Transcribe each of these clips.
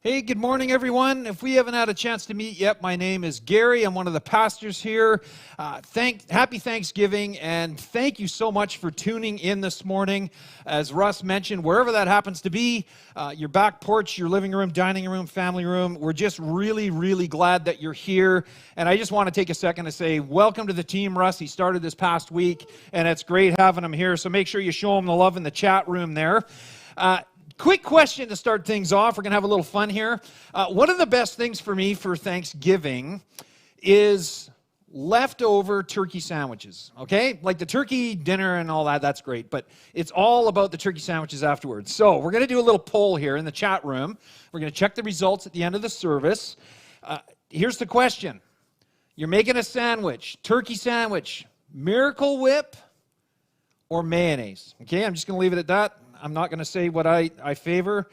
Hey, good morning, everyone. If we haven't had a chance to meet yet, my name is Garry. I'm one of the pastors here. Happy Thanksgiving, and thank you so much for tuning in this morning. As Russ mentioned, wherever that happens to be, your back porch, your living room, dining room, family room, we're just really, really glad that you're here. And I just want to take a second to say welcome to the team, Russ. He started this past week, and it's great having him here. So make sure you show him the love in the chat room there. Quick question to start things off. We're going to have a little fun here. One of the best things for me for Thanksgiving is leftover turkey sandwiches, okay? Like the turkey dinner and all that, that's great, but it's all about the turkey sandwiches afterwards. So we're going to do a little poll here in the chat room. We're going to check the results at the end of the service. Here's the question. You're making a sandwich, turkey sandwich, Miracle Whip or mayonnaise, okay? I'm just going to leave it at that. I'm not going to say what I favor,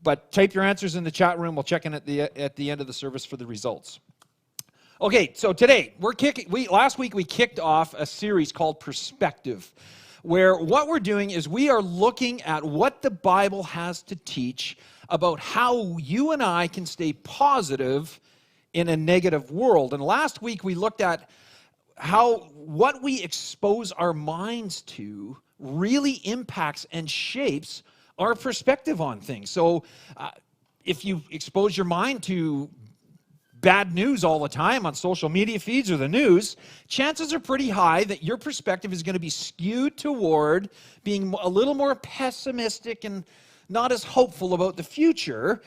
but type your answers in the chat room. We'll check in at the end of the service for the results. Okay, so today last week we kicked off a series called Perspective, where what we're doing is we are looking at what the Bible has to teach about how you and I can stay positive in a negative world. And last week we looked at how what we expose our minds to really impacts and shapes our perspective on things. So if you expose your mind to bad news all the time on social media feeds or the news, chances are pretty high that your perspective is going to be skewed toward being a little more pessimistic and not as hopeful about the future.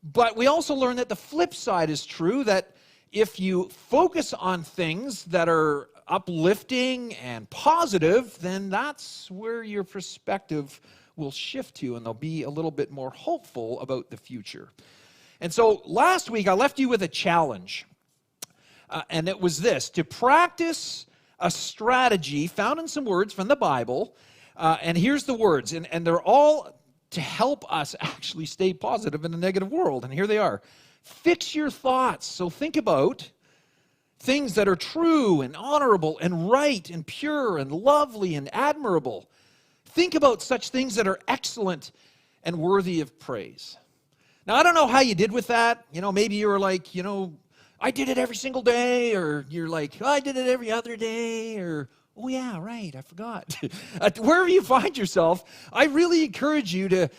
But we also learn that the flip side is true, that if you focus on things that are uplifting and positive, then that's where your perspective will shift to, and they'll be a little bit more hopeful about the future. And so last week I left you with a challenge, and it was this: to practice a strategy found in some words from the Bible, and here's the words, and they're all to help us actually stay positive in a negative world, and here they are. Fix your thoughts. So think about things that are true and honorable and right and pure and lovely and admirable. Think about such things that are excellent and worthy of praise. Now, I don't know how you did with that. Maybe you were like, I did it every single day, or you're like, oh, I did it every other day, or, oh yeah, right, I forgot. Wherever you find yourself, I really encourage you to,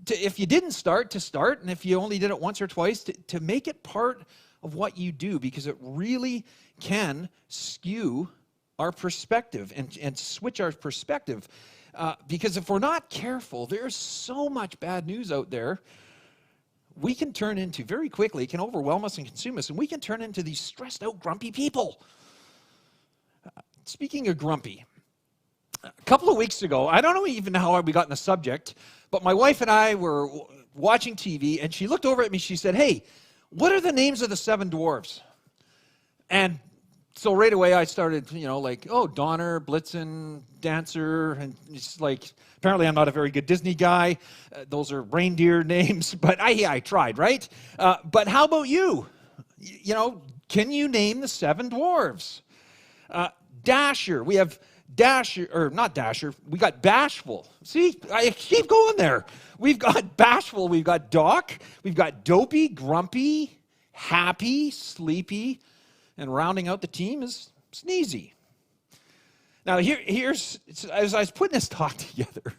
if you didn't start, to start, and if you only did it once or twice, to make it part of what you do, because it really can skew our perspective and switch our perspective. Because if we're not careful, there's so much bad news out there, we can turn into, very quickly, it can overwhelm us and consume us, and we can turn into these stressed out, grumpy people. Speaking of grumpy, a couple of weeks ago, I don't know even how we got in the subject, but my wife and I were watching TV, and she looked over at me, she said, hey, what are the names of the 7 dwarfs? And so right away I started, Donner, Blitzen, Dancer, and it's like, apparently I'm not a very good Disney guy. Those are reindeer names, but I tried, right? But how about you? Can you name the 7 dwarves? Dasher, we have Dasher, or not Dasher, we got Bashful. See, I keep going there. We've got Bashful, we've got Doc, we've got Dopey, Grumpy, Happy, Sleepy, and rounding out the team is Sneezy. Now, here's, as I was putting this talk together,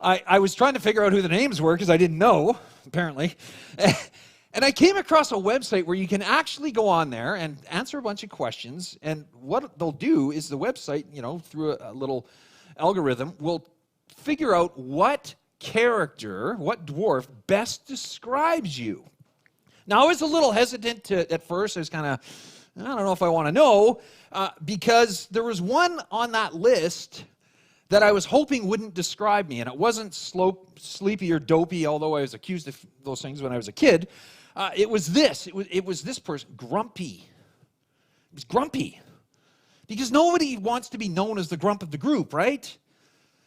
I was trying to figure out who the names were because I didn't know, apparently. And I came across a website where you can actually go on there and answer a bunch of questions. And what they'll do is the website, through a little algorithm, will figure out what character, what dwarf best describes you. Now, I was a little hesitant at first. I was kind of, I don't know if I want to know, because there was one on that list that I was hoping wouldn't describe me, and it wasn't sleepy or dopey, although I was accused of those things when I was a kid. It was this. It was this person, grumpy. It was grumpy. Because nobody wants to be known as the grump of the group, right?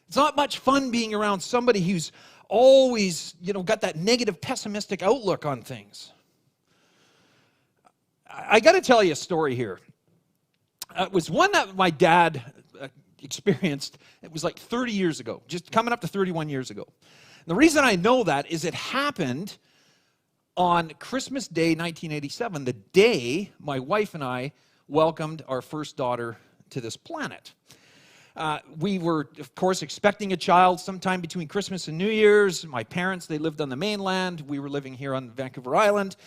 It's not much fun being around somebody who's always, got that negative, pessimistic outlook on things. I got to tell you a story here. It was one that my dad experienced. It was like 30 years ago, just coming up to 31 years ago. And the reason I know that is it happened On Christmas Day, 1987, the day my wife and I welcomed our first daughter to this planet. We were, of course, expecting a child sometime between Christmas and New Year's. My parents, they lived on the mainland. We were living here on Vancouver Island.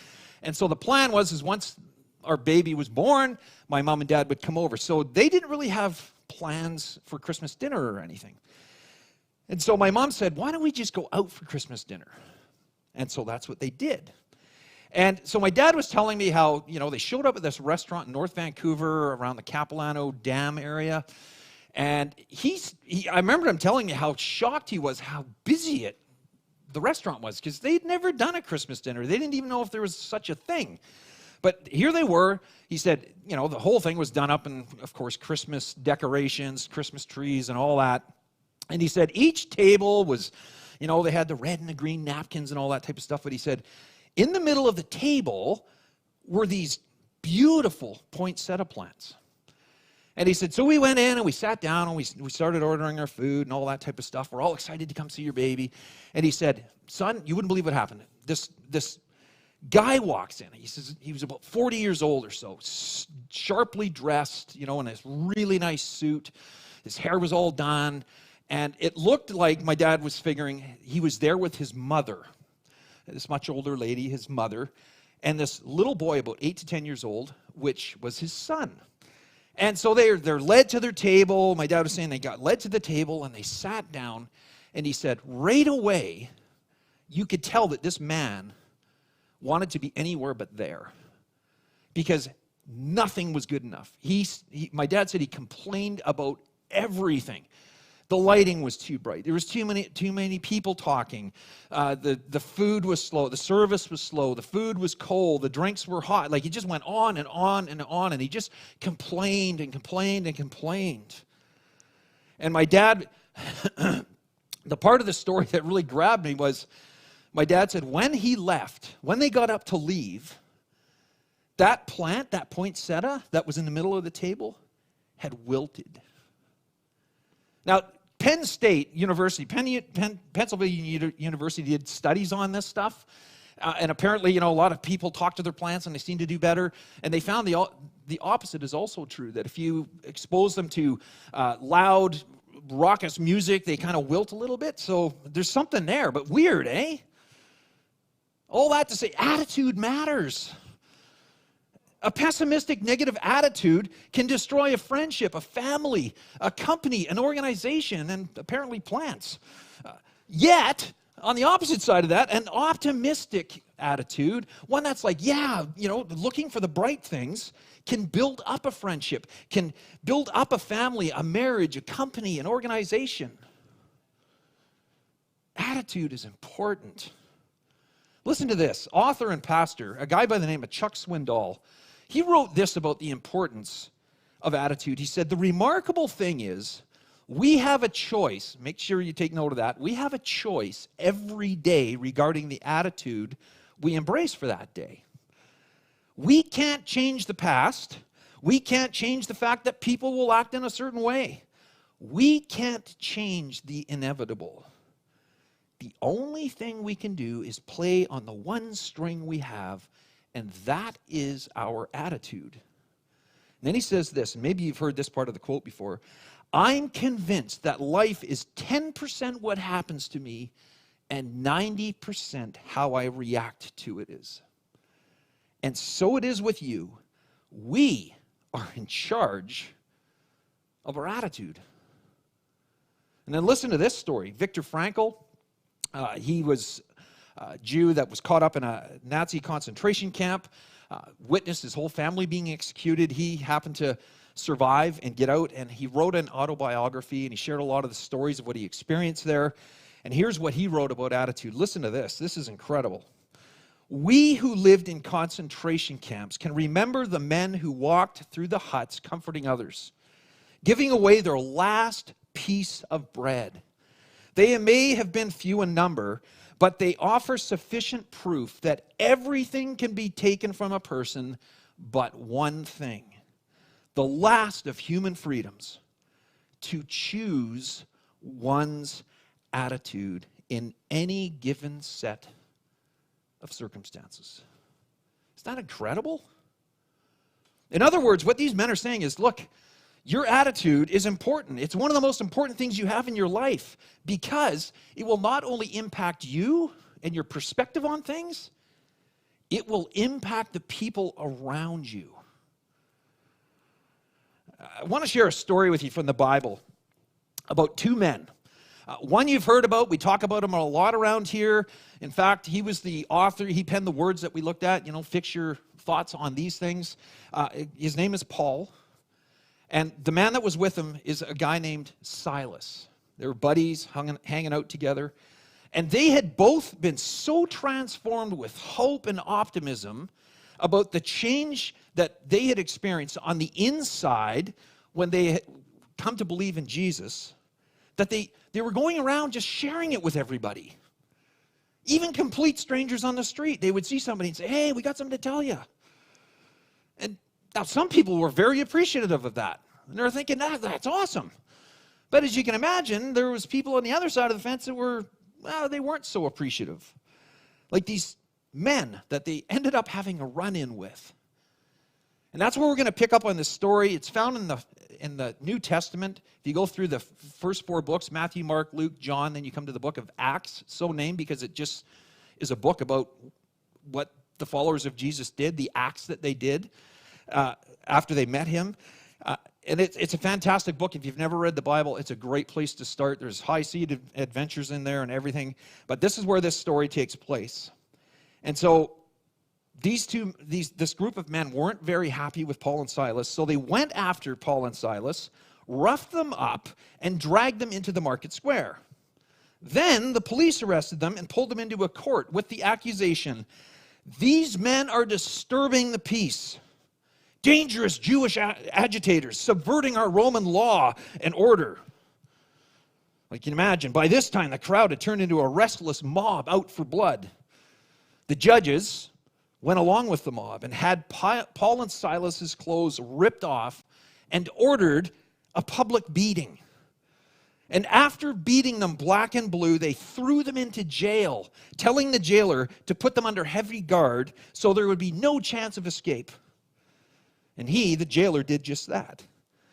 And so the plan was once our baby was born, my mom and dad would come over. So they didn't really have plans for Christmas dinner or anything. And so my mom said, why don't we just go out for Christmas dinner? And so that's what they did. And so my dad was telling me how, they showed up at this restaurant in North Vancouver around the Capilano Dam area. And I remember him telling me how shocked he was, how busy the restaurant was, because they'd never done a Christmas dinner. They didn't even know if there was such a thing. But here they were. He said, the whole thing was done up in, of course, Christmas decorations, Christmas trees, and all that. And he said each table was, they had the red and the green napkins and all that type of stuff. But he said, in the middle of the table were these beautiful poinsettia plants. And he said, so we went in and we sat down and we started ordering our food and all that type of stuff. We're all excited to come see your baby. And he said, son, you wouldn't believe what happened. This guy walks in. He says he was about 40 years old or so, sharply dressed, in this really nice suit. His hair was all done. And it looked like my dad was figuring he was there with his mother, this much older lady, his mother, and this little boy about 8 to 10 years old, which was his son. And so they're led to their table. My dad was saying they got led to the table and they sat down. And he said, right away, you could tell that this man wanted to be anywhere but there because nothing was good enough. My dad said he complained about everything. The lighting was too bright. There was too many people talking. The food was slow. The service was slow. The food was cold. The drinks were hot. Like, he just went on and on and on, and he just complained and complained and complained. And my dad, the part of the story that really grabbed me was my dad said when he left, when they got up to leave, that plant, that poinsettia that was in the middle of the table, had wilted. Now, Pennsylvania University did studies on this stuff. And apparently, a lot of people talk to their plants and they seem to do better. And they found the opposite is also true, that if you expose them to loud, raucous music, they kind of wilt a little bit. So there's something there, but weird, eh? All that to say, attitude matters. A pessimistic, negative attitude can destroy a friendship, a family, a company, an organization, and apparently plants. Yet, on the opposite side of that, an optimistic attitude, one that's like, looking for the bright things, can build up a friendship, can build up a family, a marriage, a company, an organization. Attitude is important. Listen to this. Author and pastor, a guy by the name of Chuck Swindoll, he wrote this about the importance of attitude. He said, the remarkable thing is, we have a choice. Make sure you take note of that. We have a choice every day regarding the attitude we embrace for that day. We can't change the past. We can't change the fact that people will act in a certain way. We can't change the inevitable. The only thing we can do is play on the one string we have, and that is our attitude. And then he says this, and maybe you've heard this part of the quote before. I'm convinced that life is 10% what happens to me and 90% how I react to it is. And so it is with you. We are in charge of our attitude. And then listen to this story. Viktor Frankl, he was a Jew that was caught up in a Nazi concentration camp, witnessed his whole family being executed. He happened to survive and get out, and he wrote an autobiography, and he shared a lot of the stories of what he experienced there. And here's what he wrote about attitude. Listen to this. This is incredible. We who lived in concentration camps can remember the men who walked through the huts comforting others, giving away their last piece of bread. They may have been few in number, but they offer sufficient proof that everything can be taken from a person but one thing, the last of human freedoms, to choose one's attitude in any given set of circumstances. Isn't that incredible? In other words, what these men are saying is, look, your attitude is important. It's one of the most important things you have in your life because it will not only impact you and your perspective on things, it will impact the people around you. I want to share a story with you from the Bible about two men. One you've heard about. We talk about him a lot around here. In fact, he was the author. He penned the words that we looked at. Fix your thoughts on these things. His name is Paul. And the man that was with him is a guy named Silas. They were buddies, hanging out together. And they had both been so transformed with hope and optimism about the change that they had experienced on the inside when they had come to believe in Jesus, that they were going around just sharing it with everybody. Even complete strangers on the street. They would see somebody and say, hey, we got something to tell you. And now some people were very appreciative of that. And they're thinking, that's awesome. But as you can imagine, there was people on the other side of the fence that they weren't so appreciative. Like these men that they ended up having a run-in with. And that's where we're going to pick up on this story. It's found in the New Testament. If you go through the first four books, Matthew, Mark, Luke, John, then you come to the book of Acts, so named because it just is a book about what the followers of Jesus did, the acts that they did after they met him. And it's a fantastic book. If you've never read the Bible, it's a great place to start. There's high-seas adventures in there and everything. But this is where this story takes place. And so this group of men weren't very happy with Paul and Silas, so they went after Paul and Silas, roughed them up, and dragged them into the market square. Then the police arrested them and pulled them into a court with the accusation, these men are disturbing the peace. Dangerous Jewish agitators, subverting our Roman law and order. Like you can imagine, by this time the crowd had turned into a restless mob out for blood. The judges went along with the mob and had Paul and Silas's clothes ripped off and ordered a public beating. And after beating them black and blue, they threw them into jail, telling the jailer to put them under heavy guard so there would be no chance of escape. And he, the jailer, did just that.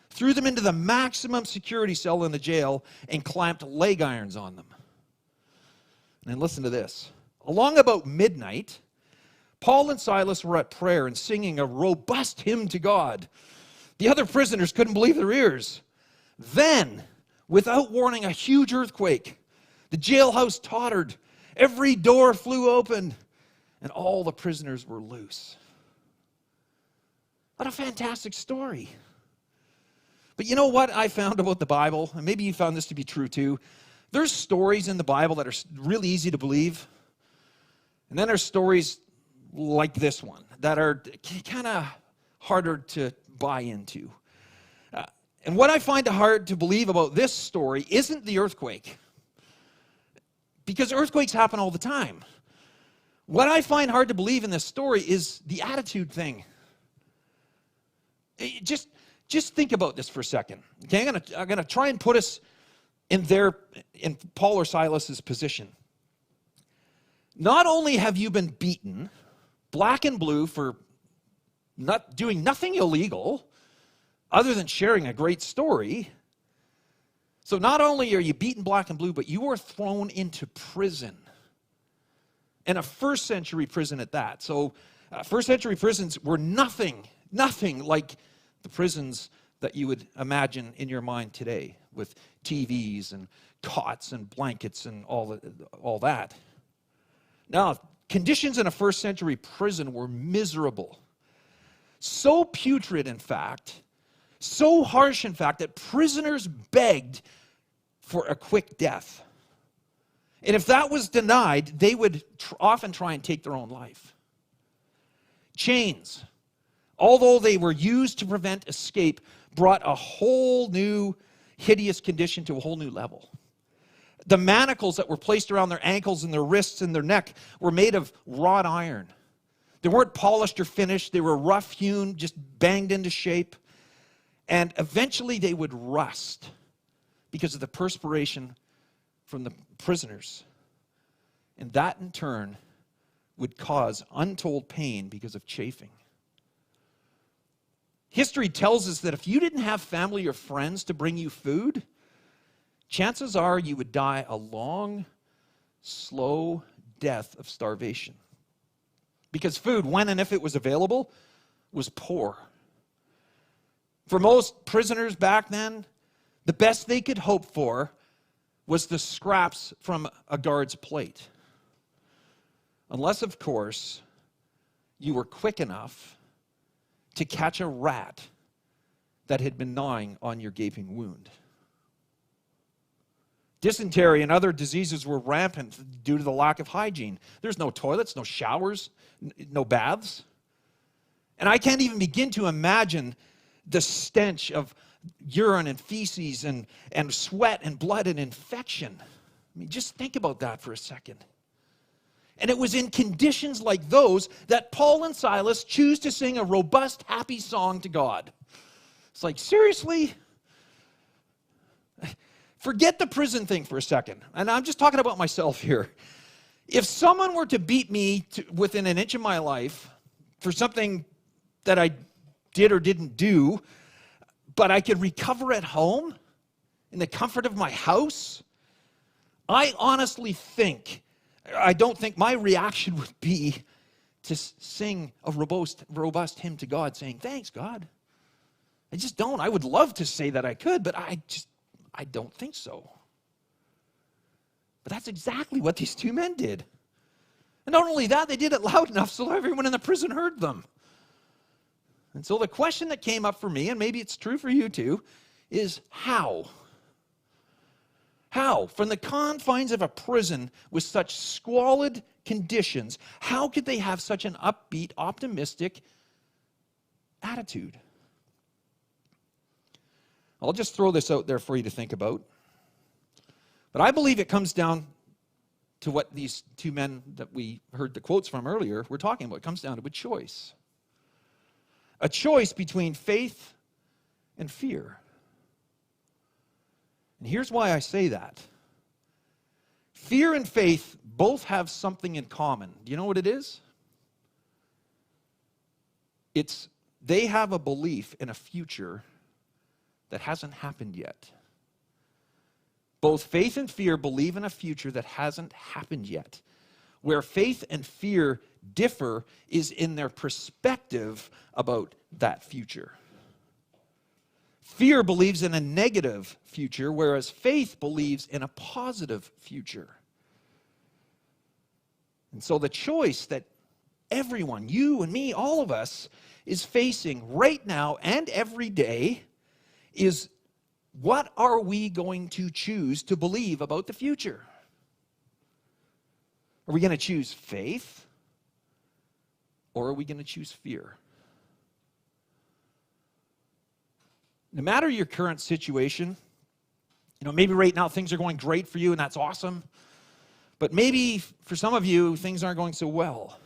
Threw them into the maximum security cell in the jail and clamped leg irons on them. And then listen to this. Along about midnight, Paul and Silas were at prayer and singing a robust hymn to God. The other prisoners couldn't believe their ears. Then, without warning, a huge earthquake. The jailhouse tottered. Every door flew open, and all the prisoners were loose. What a fantastic story. But you know what I found about the Bible? And maybe you found this to be true too. There's stories in the Bible that are really easy to believe. And then there's stories like this one that are kind of harder to buy into. And what I find hard to believe about this story isn't the earthquake. Because earthquakes happen all the time. What I find hard to believe in this story is the attitude thing. Just think about this for a second. Okay, I'm gonna try and put us in Paul or Silas's position. Not only have you been beaten black and blue for not doing nothing illegal other than sharing a great story. So not only are you beaten black and blue, but you are thrown into prison. And a first century prison at that. So first century prisons were nothing like the prisons that you would imagine in your mind today with TVs and cots and blankets and all that. Now, conditions in a first century prison were miserable. So putrid, in fact, so harsh, in fact, that prisoners begged for a quick death. And if that was denied, they would often try and take their own life. Chains, although they were used to prevent escape, brought a whole new hideous condition to a whole new level. The manacles that were placed around their ankles and their wrists and their neck were made of wrought iron. They weren't polished or finished. They were rough-hewn, just banged into shape. And eventually they would rust because of the perspiration from the prisoners. And that, in turn, would cause untold pain because of chafing. History tells us that if you didn't have family or friends to bring you food, chances are you would die a long, slow death of starvation. Because food, when and if it was available, was poor. For most prisoners back then, the best they could hope for was the scraps from a guard's plate. Unless, of course, you were quick enough to catch a rat that had been gnawing on your gaping wound. Dysentery and other diseases were rampant due to the lack of hygiene. There's no toilets, no showers, no baths. And I can't even begin to imagine the stench of urine and feces and sweat and blood and infection. I mean, just think about that for a second. And it was in conditions like those that Paul and Silas choose to sing a robust, happy song to God. It's like, seriously? Forget the prison thing for a second. And I'm just talking about myself here. If someone were to beat me within an inch of my life for something that I did or didn't do, but I could recover at home in the comfort of my house, I don't think my reaction would be to sing a robust hymn to God saying, thanks, God. I just don't. I would love to say that I could, but I don't think so. But that's exactly what these two men did. And not only that, they did it loud enough so everyone in the prison heard them. And so the question that came up for me, and maybe it's true for you too, is how? How? From the confines of a prison with such squalid conditions, how could they have such an upbeat, optimistic attitude? I'll just throw this out there for you to think about. But I believe it comes down to what these two men that we heard the quotes from earlier were talking about. It comes down to a choice. A choice between faith and fear. And here's why I say that. Fear and faith both have something in common. Do you know what it is? They have a belief in a future that hasn't happened yet. Both faith and fear believe in a future that hasn't happened yet. Where faith and fear differ is in their perspective about that future. Fear believes in a negative future, whereas faith believes in a positive future. And so the choice that everyone, you and me, all of us, is facing right now and every day is, what are we going to choose to believe about the future? Are we going to choose faith, or are we going to choose fear? No matter your current situation, maybe right now things are going great for you and that's awesome, but maybe for some of you things aren't going so well.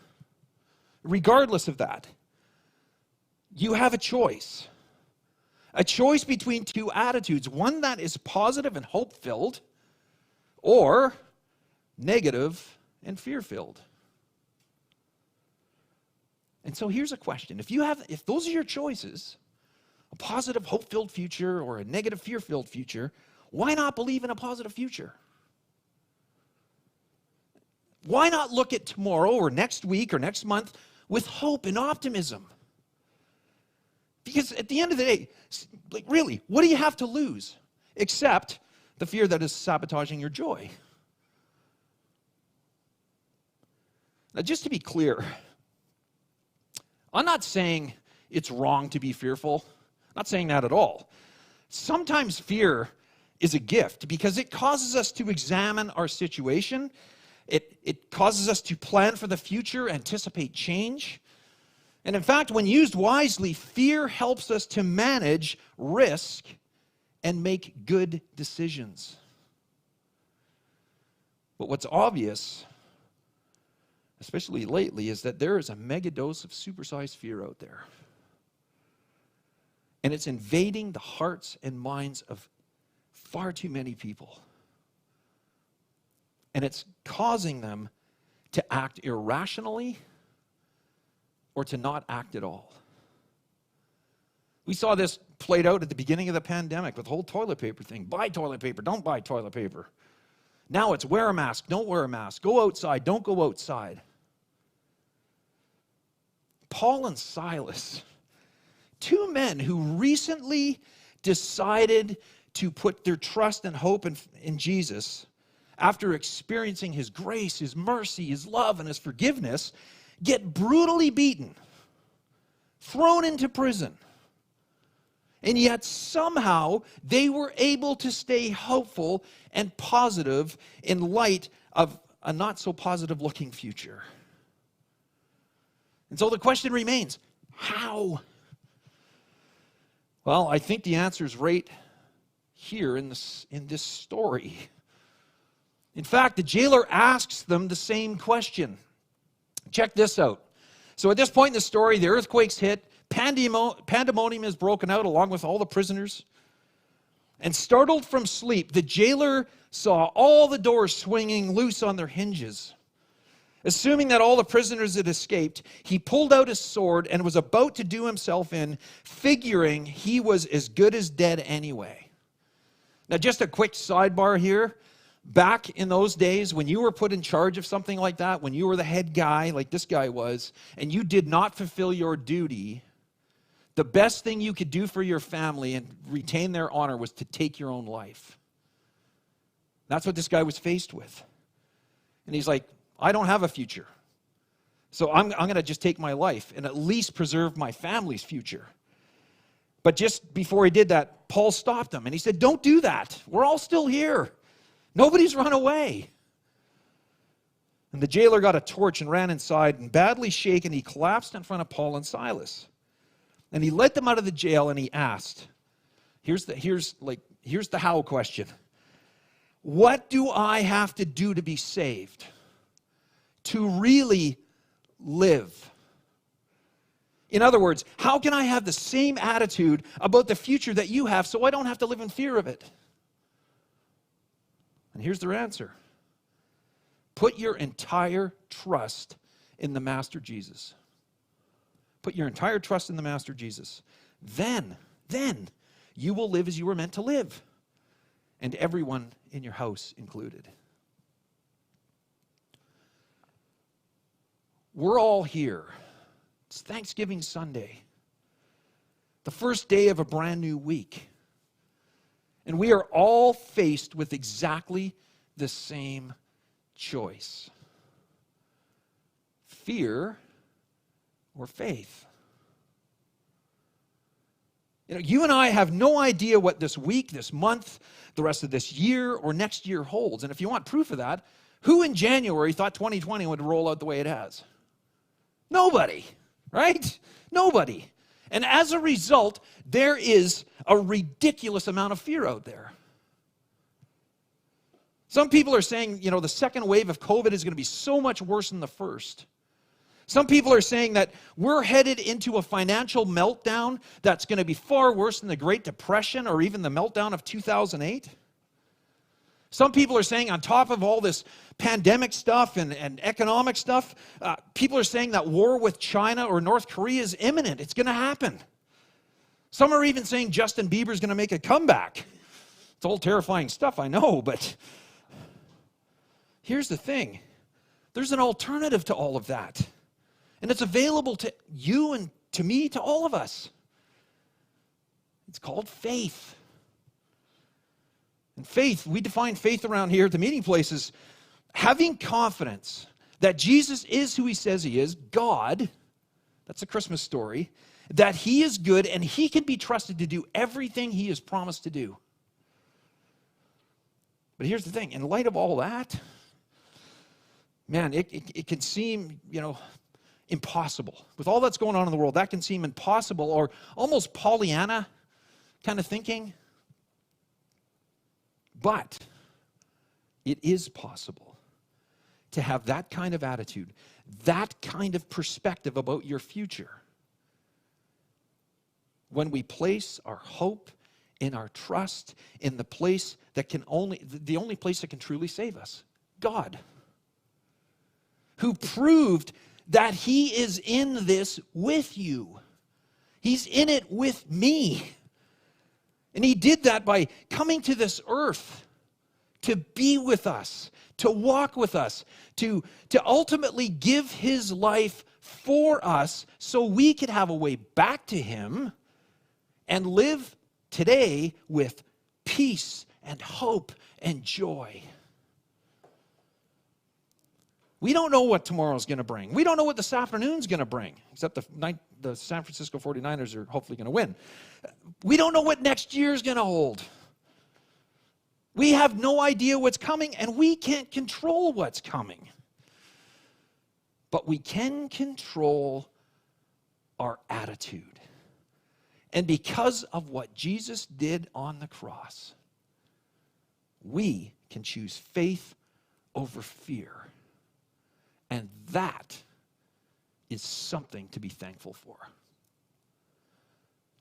Regardless of that, you have a choice. A choice between two attitudes, one that is positive and hope-filled, or negative and fear-filled. And so here's a question. If those are your choices, a positive, hope-filled future or a negative, fear-filled future, why not believe in a positive future? Why not look at tomorrow or next week or next month with hope and optimism? Because at the end of the day, really, what do you have to lose except the fear that is sabotaging your joy? Now, just to be clear, I'm not saying it's wrong to be fearful. I'm not saying that at all. Sometimes fear is a gift because it causes us to examine our situation. It causes us to plan for the future, anticipate change. And in fact, when used wisely, fear helps us to manage risk and make good decisions. But what's obvious, especially lately, is that there is a mega dose of supersized fear out there. And it's invading the hearts and minds of far too many people. And it's causing them to act irrationally or to not act at all. We saw this played out at the beginning of the pandemic with the whole toilet paper thing. Buy toilet paper, don't buy toilet paper. Now it's wear a mask, don't wear a mask. Go outside, don't go outside. Paul and Silas, two men who recently decided to put their trust and hope in Jesus after experiencing his grace, his mercy, his love, and his forgiveness, get brutally beaten, thrown into prison. And yet somehow they were able to stay hopeful and positive in light of a not so positive looking future. And so the question remains, how? Well, I think the answer is right here in this story. In fact, the jailer asks them the same question. Check this out. So at this point in the story, the earthquake's hit, pandemonium is broken out along with all the prisoners. And startled from sleep, the jailer saw all the doors swinging loose on their hinges. Assuming that all the prisoners had escaped, he pulled out his sword and was about to do himself in, figuring he was as good as dead anyway. Now, just a quick sidebar here. Back in those days, when you were put in charge of something like that, when you were the head guy, like this guy was, and you did not fulfill your duty, the best thing you could do for your family and retain their honor was to take your own life. That's what this guy was faced with. And he's like, I don't have a future. So I'm going to just take my life and at least preserve my family's future. But just before he did that, Paul stopped him and he said, don't do that. We're all still here. Nobody's run away. And the jailer got a torch and ran inside, and badly shaken, he collapsed in front of Paul and Silas. And he led them out of the jail and he asked, here's the how question. What do I have to do to be saved? To really live? In other words, how can I have the same attitude about the future that you have so I don't have to live in fear of it? And here's their answer. Put your entire trust in the Master Jesus. Put your entire trust in the Master Jesus. Then you will live as you were meant to live. And everyone in your house included. We're all here. It's Thanksgiving Sunday. The first day of a brand new week. And we are all faced with exactly the same choice. Fear or faith. You and I have no idea what this week, this month, the rest of this year, or next year holds. And if you want proof of that, who in January thought 2020 would roll out the way it has? Nobody, right? Nobody. And as a result, there is a ridiculous amount of fear out there. Some people are saying, the second wave of COVID is going to be so much worse than the first. Some people are saying that we're headed into a financial meltdown that's going to be far worse than the Great Depression or even the meltdown of 2008. Some people are saying on top of all this pandemic stuff and economic stuff, people are saying that war with China or North Korea is imminent. It's going to happen. Some are even saying Justin Bieber's going to make a comeback. It's all terrifying stuff, I know, but here's the thing. There's an alternative to all of that. And it's available to you and to me, to all of us. It's called faith. And faith, we define faith around here at the meeting place as having confidence that Jesus is who he says he is, God, that's a Christmas story, that he is good and he can be trusted to do everything he has promised to do. But here's the thing, in light of all that, man, it can seem, impossible. With all that's going on in the world, that can seem impossible or almost Pollyanna kind of thinking. But it is possible to have that kind of attitude, that kind of perspective about your future when we place our hope and our trust in the place that the only place that can truly save us, God. who proved that he is in this with you. He's in it with me. And he did that by coming to this earth to be with us, to walk with us, to ultimately give his life for us so we could have a way back to him and live today with peace and hope and joy. We don't know what tomorrow's going to bring. We don't know what this afternoon's going to bring, except the San Francisco 49ers are hopefully going to win. We don't know what next year's going to hold. We have no idea what's coming, and we can't control what's coming. But we can control our attitude. And because of what Jesus did on the cross, we can choose faith over fear. And that is something to be thankful for.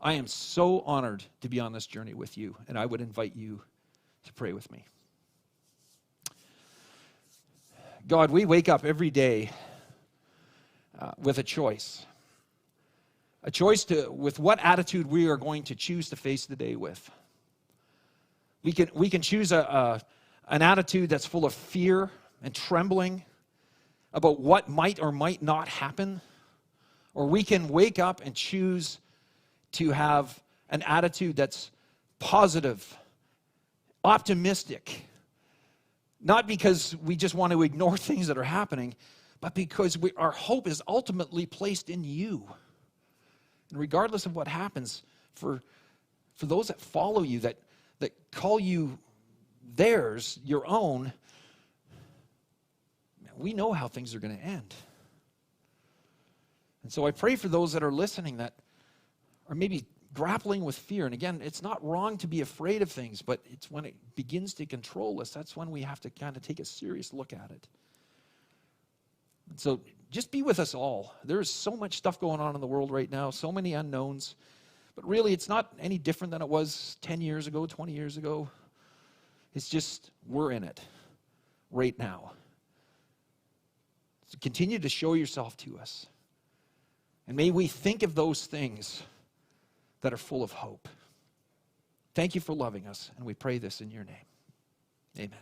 I am so honored to be on this journey with you, and I would invite you to pray with me. God, we wake up every day with a choice. A choice with what attitude we are going to choose to face the day with. We can choose an attitude that's full of fear and trembling about what might or might not happen. Or we can wake up and choose to have an attitude that's positive, optimistic. Not because we just want to ignore things that are happening, but because our hope is ultimately placed in you. And regardless of what happens, for those that follow you, that call you theirs, your own, we know how things are going to end. And so I pray for those that are listening that are maybe grappling with fear. And again, it's not wrong to be afraid of things, but it's when it begins to control us, that's when we have to kind of take a serious look at it. And so just be with us all. There's so much stuff going on in the world right now, so many unknowns. But really, it's not any different than it was 10 years ago, 20 years ago. It's just we're in it right now. So continue to show yourself to us. And may we think of those things that are full of hope. Thank you for loving us, and we pray this in your name. Amen.